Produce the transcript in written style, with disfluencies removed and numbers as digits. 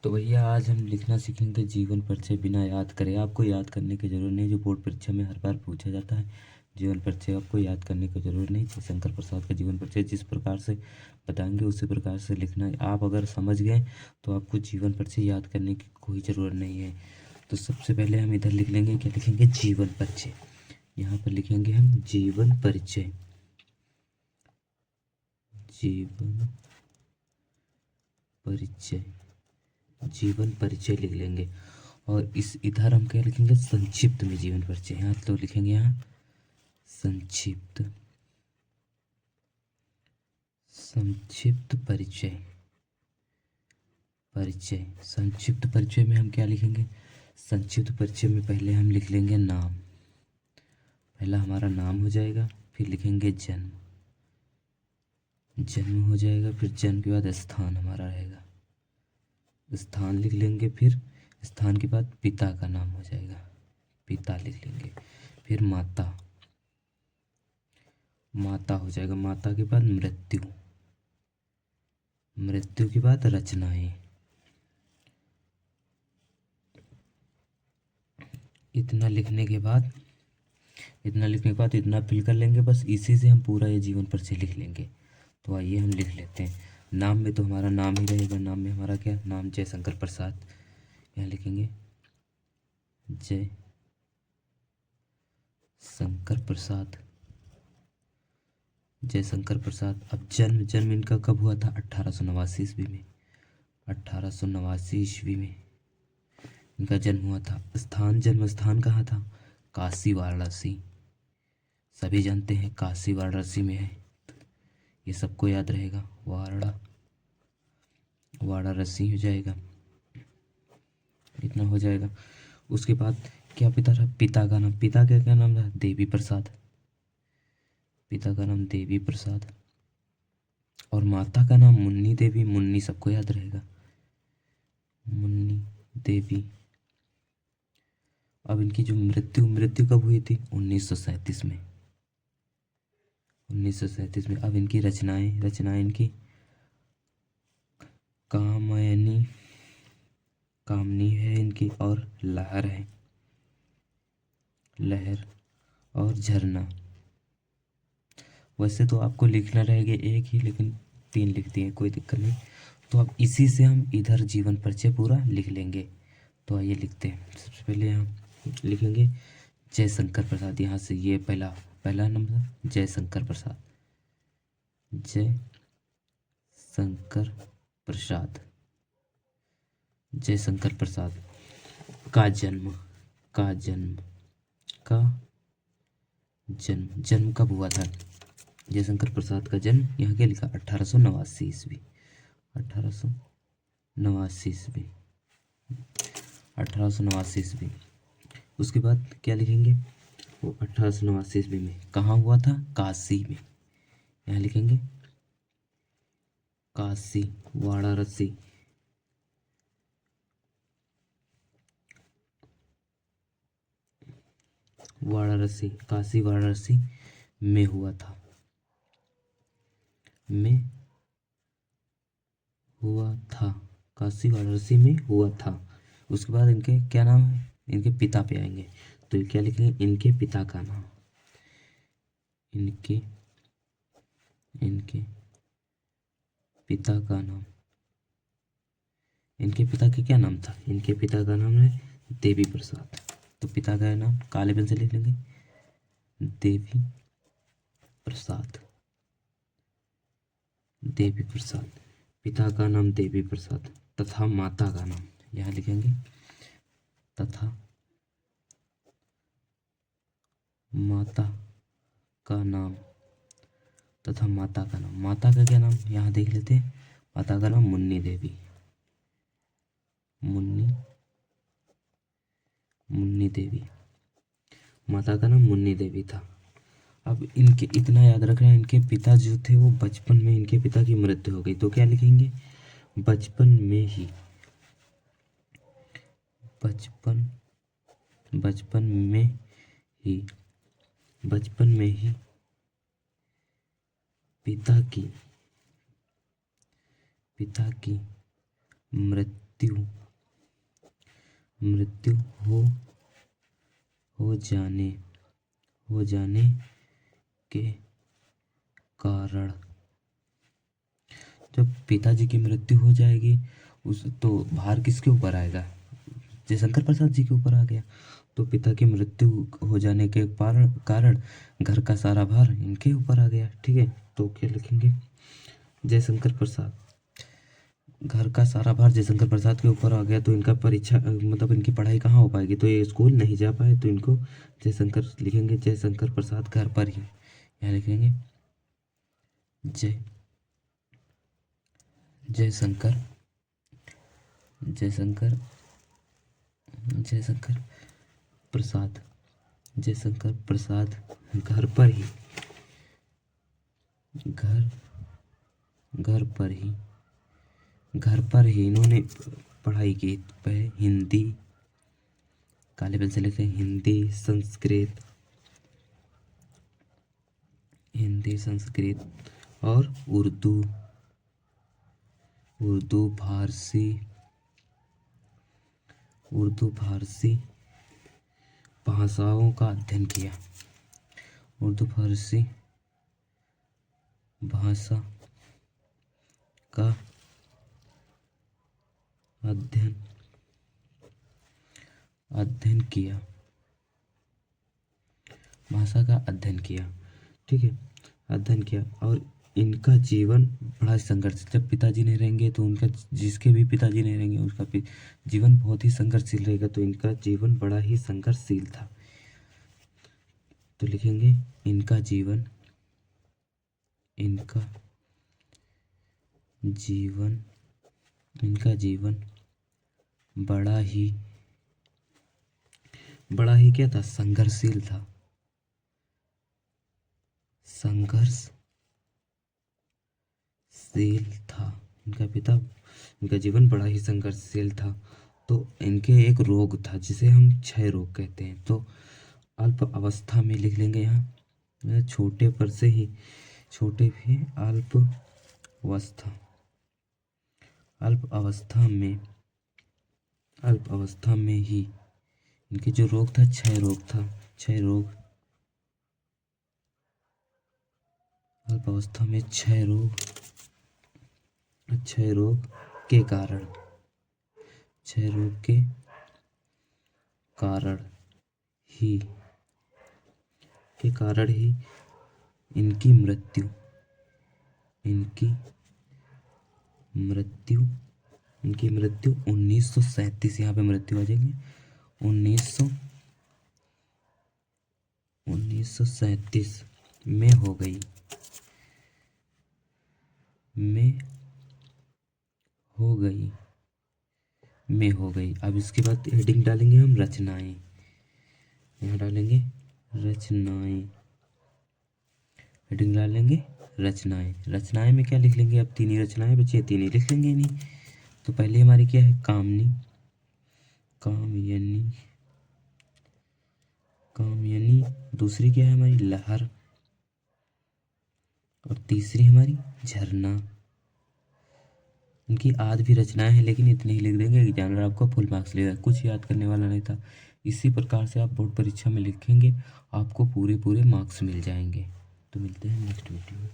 तो भैया आज हम लिखना सीखेंगे जीवन परिचय बिना याद करे। आपको याद करने की ज़रूरत नहीं, जो बोर्ड परीक्षा में हर बार पूछा जाता है। जीवन परिचय आपको याद करने की ज़रूरत नहीं। जयशंकर प्रसाद का जीवन परिचय जिस प्रकार से बताएंगे उसी प्रकार से लिखना है। आप अगर समझ गए तो आपको जीवन परिचय याद करने की कोई ज़रूरत नहीं है। तो सबसे पहले हम इधर लिख लेंगे, क्या लिखेंगे, जीवन परिचय। यहाँ पर लिखेंगे हम जीवन परिचय। जीवन परिचय, जीवन परिचय लिख लेंगे। और इस इधर हम क्या लिखेंगे, संक्षिप्त में जीवन परिचय। यहाँ तो लिखेंगे यहाँ संक्षिप्त, संक्षिप्त परिचय। परिचय, संक्षिप्त परिचय में हम क्या लिखेंगे, संक्षिप्त परिचय में पहले हम लिख लेंगे नाम। पहला हमारा नाम हो जाएगा, फिर लिखेंगे जन्म। जन्म हो जाएगा, फिर जन्म के बाद स्थान हमारा रहेगा, स्थान लिख लेंगे। फिर स्थान के बाद पिता का नाम हो जाएगा, पिता लिख लेंगे। फिर माता, माता हो जाएगा। माता के बाद मृत्यु, मृत्यु के बाद रचनाएं। इतना लिखने के बाद, इतना लिखने के बाद इतना फिल कर लेंगे। बस इसी से हम पूरा ये जीवन परिचय लिख लेंगे। तो आइए हम लिख लेते हैं। नाम में तो हमारा नाम ही रहेगा। नाम में हमारा क्या, नाम जयशंकर प्रसाद। यहाँ लिखेंगे जय शंकर प्रसाद, जयशंकर प्रसाद। अब जन्म, जन्म इनका कब हुआ था, 1889 ईस्वी में। 1889 ईस्वी में इनका जन्म हुआ था। स्थान, जन्म स्थान कहाँ था, काशी वाराणसी। सभी जानते हैं काशी वाराणसी में है, ये सबको याद रहेगा। वाराणसी हो जाएगा, इतना हो जाएगा। उसके बाद क्या पिता था, पिता का नाम, पिता का क्या नाम था, देवी प्रसाद। पिता का नाम देवी प्रसाद। और माता का नाम मुन्नी देवी। मुन्नी सबको याद रहेगा, मुन्नी देवी। अब इनकी जो मृत्यु, मृत्यु कब हुई थी, 1937 में। 1937 में। अब इनकी रचनाएं, रचनाएं इनकी कामयनी, कामनी है इनकी, और लहर है, लहर और झरना। वैसे तो आपको लिखना रहेगा एक ही, लेकिन 3 लिख दिए, कोई दिक्कत नहीं। तो अब इसी से हम इधर जीवन परिचय पूरा लिख लेंगे। तो आइए लिखते हैं। सबसे पहले हम लिखेंगे जयशंकर प्रसाद। यहाँ से ये पहला पहला नंबर जयशंकर प्रसाद, जय शंकर प्रसाद। जयशंकर प्रसाद का जन्म, का जन्म, का जन्म, जन्म कब हुआ था, जयशंकर प्रसाद का जन्म यहाँ क्या लिखा, 1889 ईस्वी। 1889 ईस्वी, 1889 ईस्वी। उसके बाद क्या लिखेंगे, वो 1889 ईस्वी में कहाँ हुआ था, काशी में। यहाँ लिखेंगे काशी वाराणसी, वाराणसी, काशी वाराणसी में हुआ था, में हुआ था, काशी वाराणसी में हुआ था। उसके बाद इनके क्या नाम है, इनके पिता पे आएंगे। तो ये क्या लिखेंगे, इनके पिता का नाम, इनके, इनके पिता का नाम। इनके पिता का क्या नाम था, इनके पिता का नाम है देवी प्रसाद। तो पिता का नाम काले पेन से लिख लेंगे, देवी प्रसाद, देवी प्रसाद। पिता का नाम देवी प्रसाद तथा माता का नाम, यहाँ लिखेंगे तथा माता का नाम, तथा माता का नाम। माता का क्या नाम, यहाँ देख लेते हैं। माता का नाम मुन्नी देवी, मुन्नी, मुन्नी देवी। माता का नाम मुन्नी देवी था। अब इनके इतना याद रखना है, इनके पिता जो थे वो बचपन में इनके पिता की मृत्यु हो गई। तो क्या लिखेंगे, बचपन में ही, बचपन, बचपन में ही, बचपन में ही पिता की, पिता की मृत्यु हो जाने के कारण। जब पिताजी की मृत्यु हो जाएगी उस तो भार किसके ऊपर आएगा? जयशंकर प्रसाद जी के ऊपर आ गया। तो पिता की मृत्यु हो जाने के कारण घर का सारा भार इनके ऊपर आ गया। ठीक है, तो क्या लिखेंगे? जयशंकर प्रसाद, घर का सारा भार जयशंकर प्रसाद के ऊपर आ गया तो इनका परीक्षा मतलब इनकी पढ़ाई कहाँ हो पाएगी? तो ये स्कूल नहीं जा पाए तो इनको जयशंकर लिखेंगे, जयशंकर प्रसाद घर पर ही। यहाँ लिखेंगे जयशंकर प्रसाद घर पर ही इन्होंने पढ़ाई की। हिंदी, काले पेन से लिखते हैं, हिंदी संस्कृत और उर्दू फारसी भाषाओं का अध्ययन किया। उर्दू फारसी भाषा का अध्ययन किया। भाषा का अध्ययन किया। ठीक है, अध्ययन किया। और इनका जीवन बड़ा संघर्ष, जब पिताजी नहीं रहेंगे तो उनका, जिसके भी पिताजी नहीं रहेंगे उसका जीवन बहुत ही संघर्षशील रहेगा। तो इनका जीवन बड़ा ही संघर्षशील था। तो लिखेंगे इनका जीवन बड़ा ही क्या था? संघर्षशील था। इनका जीवन बड़ा ही संघर्षशील था। तो इनके एक रोग था जिसे हम क्षय रोग कहते हैं। तो अल्प अवस्था में लिख लेंगे यहाँ, छोटे पर से ही, छोटे भी अल्प अवस्था में ही इनके जो रोग था क्षय रोग था। अल्प अवस्था में क्षय रोग के कारण ही इनकी मृत्यु 1937, यहाँ पे मृत्यु आ जाएगी 1937 में हो गई। अब इसके बाद हेडिंग डालेंगे हम रचनाएं। यहाँ डालेंगे रचनाएं, हेडिंग डालेंगे रचनाएं में क्या लिख लेंगे? अब 3 ही रचनाएं बची है, 3 ही लिख लेंगे नहीं। तो पहले हमारी क्या है? कामयनी। दूसरी क्या है हमारी? लहर। और तीसरी हमारी झरना। इनकी आध भी रचनाएं हैं लेकिन इतने ही लिख देंगे, एग्जामिनर आपको फुल मार्क्स लेगा। कुछ याद करने वाला नहीं था। इसी प्रकार से आप बोर्ड परीक्षा में लिखेंगे, आपको पूरे मार्क्स मिल जाएंगे। तो मिलते हैं नेक्स्ट वीडियो में।